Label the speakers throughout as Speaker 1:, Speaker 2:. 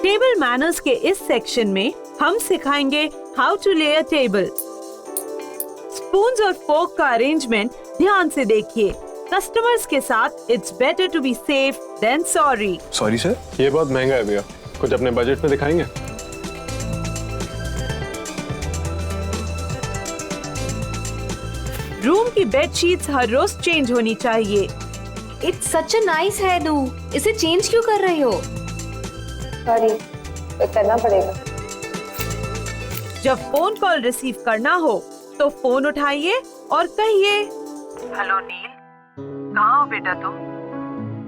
Speaker 1: Table manners के इस section में हम सिखाएंगे how to lay a table. Spoons और फोर्क का अरेंजमेंट ध्यान से देखिए। कस्टमर्स के साथ it's better to be safe than sorry.
Speaker 2: Sorry sir,
Speaker 3: ये बहुत महंगा है भैया, कुछ अपने बजट में दिखाएंगे?
Speaker 1: रूम की बेडशीट्स हर रोज चेंज होनी चाहिए।
Speaker 4: It's such a nice hairdo, इसे चेंज क्यों कर रही हो?
Speaker 5: सॉरी, करना पड़ेगा।
Speaker 1: जब फोन कॉल रिसीव करना हो तो फोन उठाइए और कहिए, हेलो नील, कहाँ हो बेटा तुम?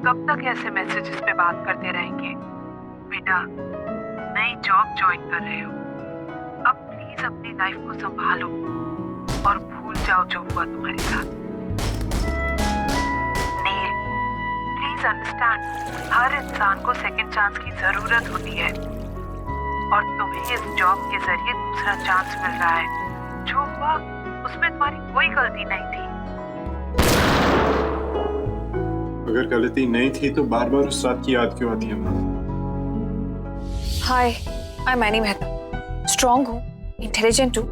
Speaker 1: कब तक ऐसे मैसेजेस पे बात करते रहेंगे? बेटा, नई जॉब ज्वाइन कर रहे हो, अब प्लीज अपनी लाइफ को संभालो और भूल जाओ जो हुआ तुम्हारे साथ। नील, प्लीज अंडरस्टैंड, हर इंसान को सेकंड चांस की जरूरत होती है और तुम्हें इस जॉब के जरिए दूसरा चांस मिल रहा है। जो हुआ उसमें तुम्हारी कोई गलती नहीं थी।
Speaker 2: अगर गलती नहीं थी तो बार बार उस रात की याद क्यों आती है माँ?
Speaker 4: Hi, I am Annie Mehta. Strong हूँ, इंटेलिजेंट हूँ,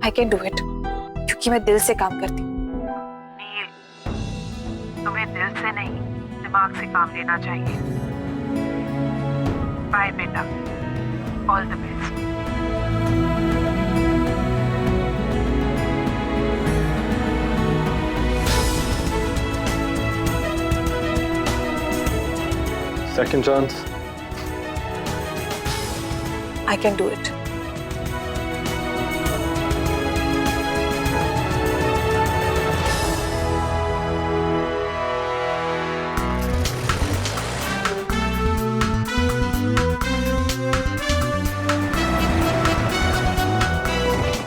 Speaker 4: आई कैन डू इट, क्योंकि मैं दिल से काम करती हूँ।
Speaker 1: नील, तुम्हें दिल से नहीं दिमाग से काम लेना चाहिए। बाय बेटा, all the best.
Speaker 3: Second chance,
Speaker 4: I can do it.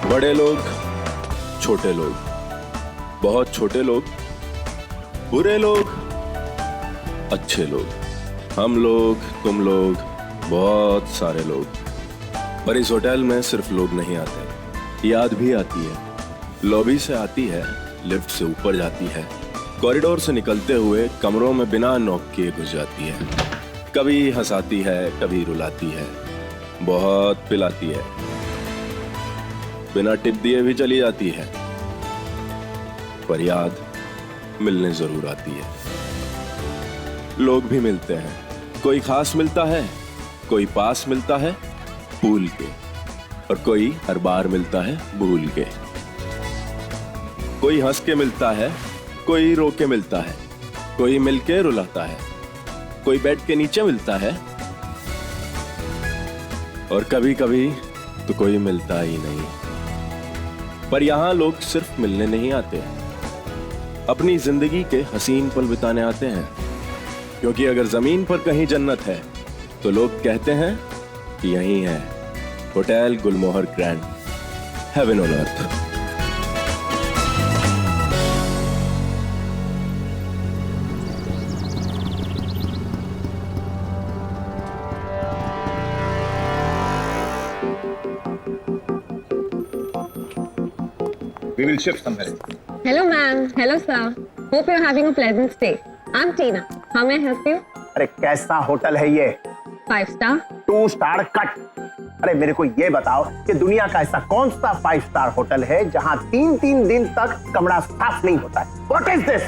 Speaker 6: बड़े लोग, छोटे लोग, बहुत छोटे लोग, बुरे लोग, अच्छे लोग, हम लोग, तुम लोग, बहुत सारे लोग। पर इस होटल में सिर्फ लोग नहीं आते, याद भी आती है। लॉबी से आती है, लिफ्ट से ऊपर जाती है, कॉरिडोर से निकलते हुए कमरों में बिना नॉक किए घुस जाती है। कभी हंसाती है, कभी रुलाती है, बहुत पिलाती है, बिना टिप दिए भी चली जाती है, पर याद मिलने जरूर आती है। लोग भी मिलते हैं, कोई खास मिलता है, कोई पास मिलता है भूल के, और कोई हर बार मिलता है भूल के। कोई हंस के मिलता है, कोई रो के मिलता है, कोई मिलके रुलाता है, कोई बेड के नीचे मिलता है, और कभी कभी तो कोई मिलता ही नहीं। पर यहां लोग सिर्फ मिलने नहीं आते, अपनी जिंदगी के हसीन पल बिताने आते हैं। क्योंकि अगर जमीन पर कहीं जन्नत है तो लोग कहते हैं कि यही है hotel Gulmohar grand, heaven on earth.
Speaker 2: We will shift somewhere.
Speaker 5: Hello ma'am, hello sir. Hope you're having a pleasant stay. I'm Tina. How may I help you?
Speaker 7: अरे कैसा होटल है ये?
Speaker 5: 5 star.
Speaker 7: 2 star cut. अरे मेरे को ये बताओ कि दुनिया का ऐसा कौन सा 5 स्टार होटल है जहां 3-3 दिन तक कमरा साफ नहीं होता है? What is this?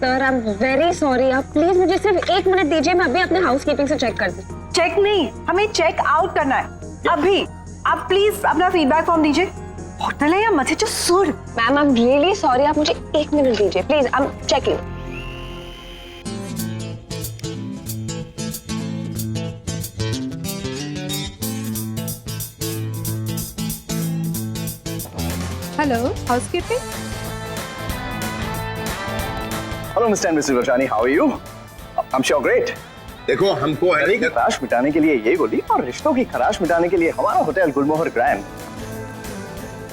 Speaker 5: Sir, I'm very sorry. आप प्लीज मुझे सिर्फ 1 मिनट दीजिए, मैं अभी अपने हाउस कीपिंग से चेक कर दूं।
Speaker 8: चेक नहीं, हमें चेक आउट करना है अभी। आप प्लीज अपना फीडबैक फॉर्म दीजिए। होटल है या मजे जो सुर।
Speaker 5: Ma'am, I'm really sorry. आप मुझे 1 मिनट दीजिए please, I'm checking.
Speaker 8: Hello housekeeping.
Speaker 7: Hello Mr. and Mrs. Vashani, how are you? I'm sure great. देखो हमको है कि खराश मिटाने के लिए यही बोली, और रिश्तों की खराश मिटाने के लिए हमारा होटल गुलमोहर ग्रैंड।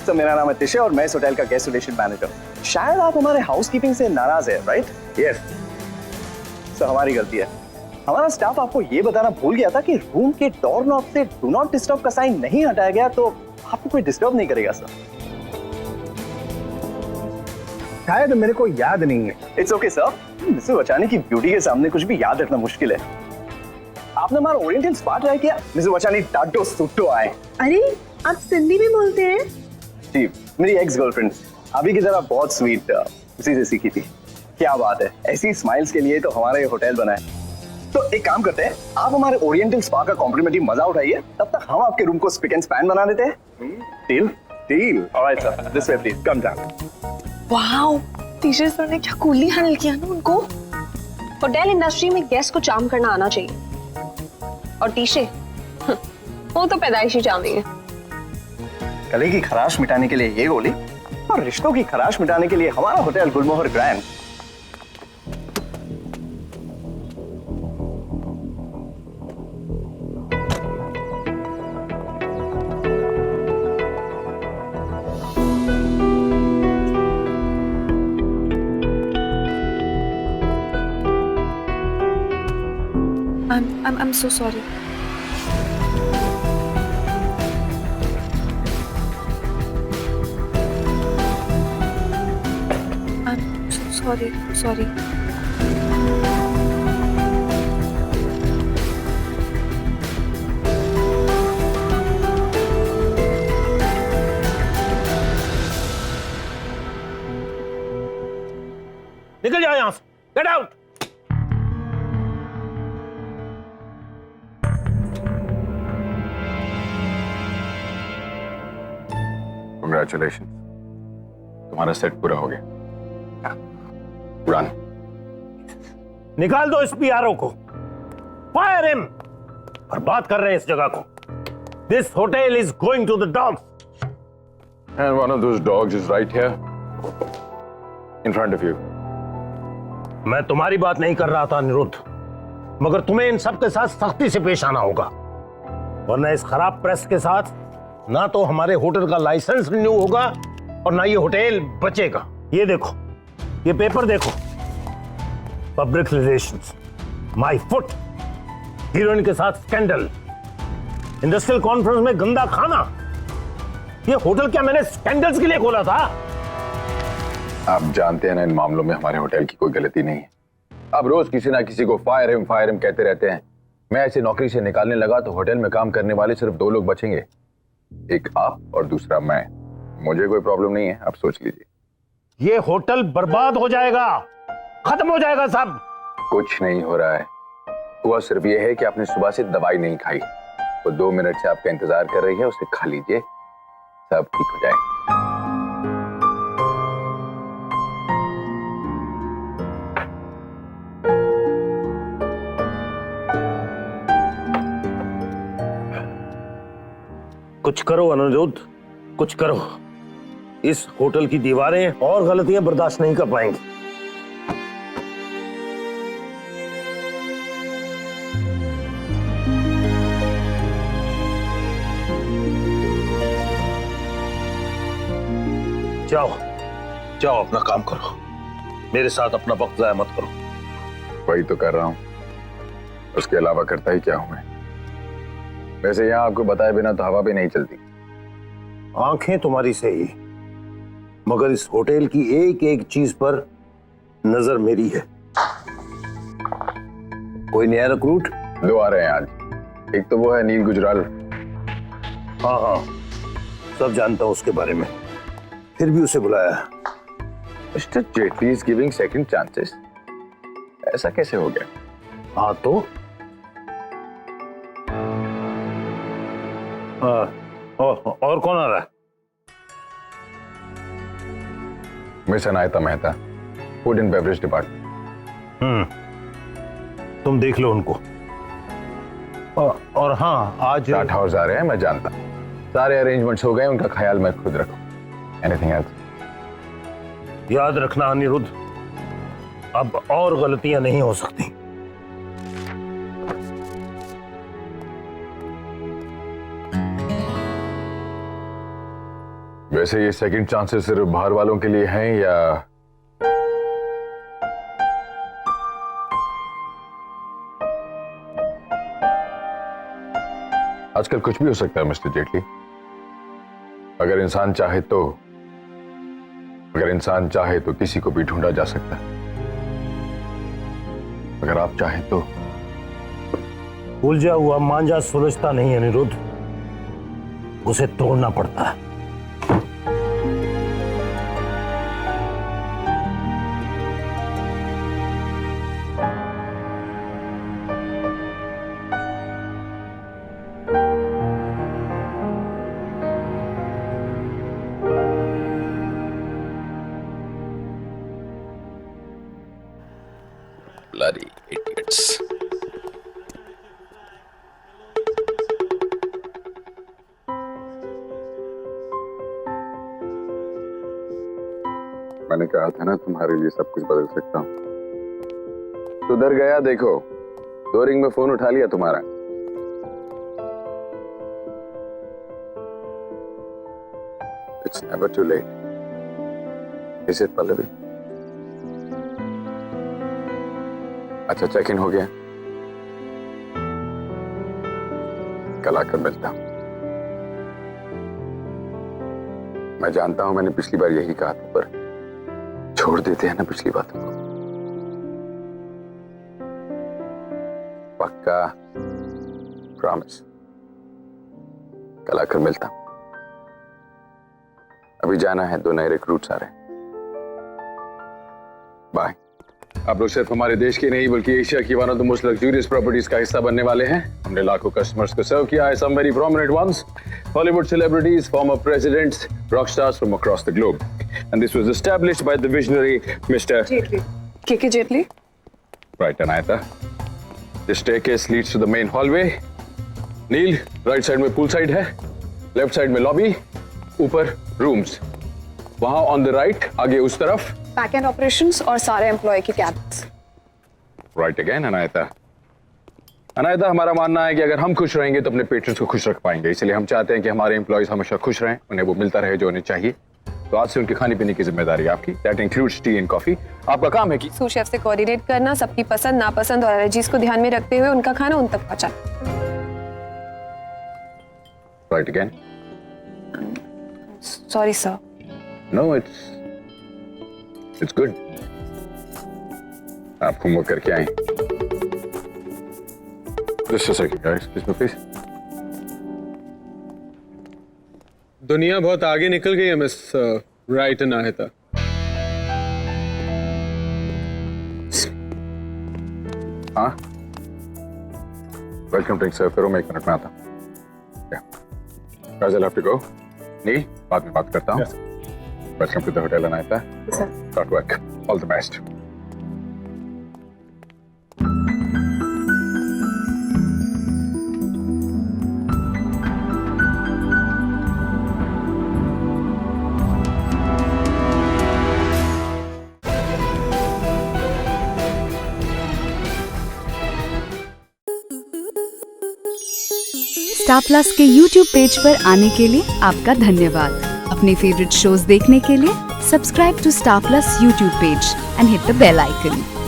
Speaker 7: तो मेरा नाम है तिशे और मैं इस होटल का गेस्ट रिलेशन मैनेजर। शायद आप हमारे हाउसकीपिंग से नाराज है, राइट? यस। तो हमारी गलती है। हमारा स्टाफ आपको ये बताना भूल गया था कि रूम के डोर नॉब से डू नॉट डिस्टर्ब का साइन नहीं हटाया गया तो आपको कोई डिस्टर्ब नहीं करेगा सर। शायद मेरे को याद नहीं है। It's okay sir. मिसेस वचानी की ब्यूटी के सामने कुछ भी याद रखना मुश्किल है। आपने हमारा ओरिएंटल स्पा ट्राई किया? मिसेस वचानी टाटो सुट्टो आए।
Speaker 8: अरे आप सिंधी भी बोलते हैं?
Speaker 7: जी, मेरी एक्स गर्लफ्रेंड अभी की तरह बहुत स्वीट, उसी से सीखी थी। क्या बात है, ऐसी स्माइल्स के लिए तो हमारा ये होटल बना है। तो एक काम करते हैं, आप हमारे ओरिएंटल स्पा का कॉम्प्लीमेंट्री मजा उठाइए, तब तक हम आपके रूम को स्पिक एंड स्पैन बना देते हैं। Deal? Deal. Alright sir, this way please, come down.
Speaker 8: Wow, teacher sir ने क्या कूली हैंडल किया ना उनको। होटल इंडस्ट्री में गेस्ट को चार्म करना आना चाहिए, और टीशे वो तो पैदाइशी चार्मिंग है।
Speaker 7: गले की खराश मिटाने के लिए ये गोली, और रिश्तों की खराश मिटाने के लिए हमारा hotel Gulmohar grand.
Speaker 4: I'm so sorry. I'm so sorry. Sorry.
Speaker 9: निकल जाओ यहां से, गेट आउट।
Speaker 3: Congratulations, तुम्हारा सेट पूरा हो गया। उड़ान।
Speaker 9: निकाल दो इस पीआरओ को, फायर हिम। बर्बाद कर रहे हैं इस जगह को। This hotel is going to the dogs.
Speaker 3: And one of those dogs is right here, in front of you.
Speaker 9: मैं तुम्हारी बात नहीं कर रहा था अनिरुद्ध, मगर तुम्हें इन सब के साथ सख्ती से पेश आना होगा, वरना इस खराब प्रेस के साथ ना तो हमारे होटल का लाइसेंस रिन्यू होगा और ना ये होटल बचेगा। ये देखो, ये पेपर देखो, public relations, my foot, heroine के साथ स्कैंडल, इंडस्ट्रियल कॉन्फ्रेंस में गंदा खाना। ये होटल क्या मैंने स्कैंडल्स के लिए खोला था?
Speaker 3: आप जानते हैं ना, इन मामलों में हमारे होटल की कोई गलती नहीं है। आप रोज किसी ना किसी को फायर हिम कहते रहते हैं। मैं ऐसे नौकरी से निकालने लगा तो होटल में काम करने वाले सिर्फ 2 लोग बचेंगे, एक आप और दूसरा मैं। मुझे कोई प्रॉब्लम नहीं है, आप सोच लीजिए।
Speaker 9: ये होटल बर्बाद हो जाएगा, खत्म हो जाएगा सब।
Speaker 3: कुछ नहीं हो रहा है, हुआ सिर्फ ये है कि आपने सुबह से दवाई नहीं खाई। वो 2 मिनट से आपका इंतजार कर रही है, उसे खा लीजिए, सब ठीक हो जाएगा।
Speaker 9: कुछ करो अनिरुद्ध, कुछ करो। इस होटल की दीवारें और गलतियां बर्दाश्त नहीं कर पाएंगी। जाओ जाओ, अपना काम करो, मेरे साथ अपना वक्त जाया मत करो।
Speaker 3: वही तो कर रहा हूं, उसके अलावा करता ही क्या हूं मैं। वैसे यहाँ आपको बताए बिना तो हवा भी नहीं चलती।
Speaker 9: आंखें तुम्हारी सही, मगर इस होटल की एक एक चीज पर नजर मेरी है। कोई नया रिक्रूट?
Speaker 3: 2 आ रहे हैं आज। एक तो वो है नील गुजराल।
Speaker 9: हाँ हाँ, सब जानता हूं उसके बारे में, फिर भी उसे बुलाया।
Speaker 3: Mister Jaitley is giving second chances, ऐसा कैसे हो गया?
Speaker 9: हाँ तो और कौन आ रहा है?
Speaker 3: Miss Anaita Mehta, food and beverage department.
Speaker 9: तुम देख लो उनको। और हाँ, आज
Speaker 3: चार्ट हाउस आ रहे हैं, मैं जानता हूं। सारे अरेंजमेंट्स हो गए, उनका ख्याल मैं खुद रखूं। Anything else?
Speaker 9: याद रखना अनिरुद्ध, अब और गलतियां नहीं हो सकती।
Speaker 3: वैसे ये सेकंड चांसेस सिर्फ बाहर वालों के लिए हैं या आजकल कुछ भी हो सकता है मिस्टर जेटली। अगर इंसान चाहे तो किसी को भी ढूंढा जा सकता है। अगर आप चाहें तो
Speaker 9: उलझा हुआ मांझा सुलझता नहीं है अनिरुद्ध, उसे तोड़ना पड़ता है।
Speaker 3: Bloody idiots. मैंने कहा था ना तुम्हारे लिए सब कुछ बदल सकता हूँ। सुधर गया देखो, 2 रिंग में फोन उठा लिया तुम्हारा। It's never too late. Is it, Pallavi? अच्छा, चेक इन हो गया। कल आकर मिलता हूं। मैं जानता हूं मैंने पिछली बार यही कहा था, पर छोड़ देते हैं ना पिछली बातों को। पक्का, प्रॉमिस। कल आकर मिलता हूं। अभी जाना है, 2 नए रिक्रूट्स आ रहे हैं। बाय। आप लोग सिर्फ हमारे देश की नहीं बल्कि एशिया की one of the most luxurious properties का हिस्सा बनने वाले हैं। हमने लाखों कस्टमर्स को सर्व किया है, some very prominent ones, Hollywood celebrities, former presidents, rock stars from across the globe. And this was established by the visionary mister
Speaker 8: Jetley. K Jetley.
Speaker 3: Right Anaita. This staircase leads to the main hallway. Neil, right side में pool side है, left side में lobby, ऊपर rooms. वहां on the right, आगे उस तरफ
Speaker 4: back and operations और सारे एम्प्लॉय की cabins.
Speaker 3: Right again Anaita. Anaita, हमारा मानना है कि अगर हम खुश रहेंगे तो अपने पेट्रन्स को खुश रख पाएंगे, इसलिए हम चाहते हैं कि हमारे एम्प्लॉयज हमेशा खुश रहें, उन्हें वो मिलता रहे जो उन्हें चाहिए। तो आज से उनके खाने पीने की जिम्मेदारी आपकी। That includes T and coffee. आपका काम है कि
Speaker 8: सूट शेफ से कोऑर्डिनेट करना, सबकी पसंद नापसंद और एलर्जीज को ध्यान में रखते हुए उनका खाना उन तक पहुंचाना।
Speaker 3: Right again.
Speaker 4: Sorry sir.
Speaker 3: No, it's good. आप होमवर्क करके आए। Just a second, guys. Excuse me, please.
Speaker 2: दुनिया बहुत आगे निकल गई है मिस राइट अनायता।
Speaker 3: हाँ, वेलकम ड्रिंक सर्व करो, मैं 1 मिनट में आता हूँ। Guys, I'll have to go. नील, बाद में बात करता हूँ। Welcome to the hotel Anaita. Start work. All the best.
Speaker 10: Star plus के YouTube पेज पर आने के लिए आपका धन्यवाद। अपने फेवरेट शोज देखने के लिए subscribe to star plus YouTube page and hit the bell icon.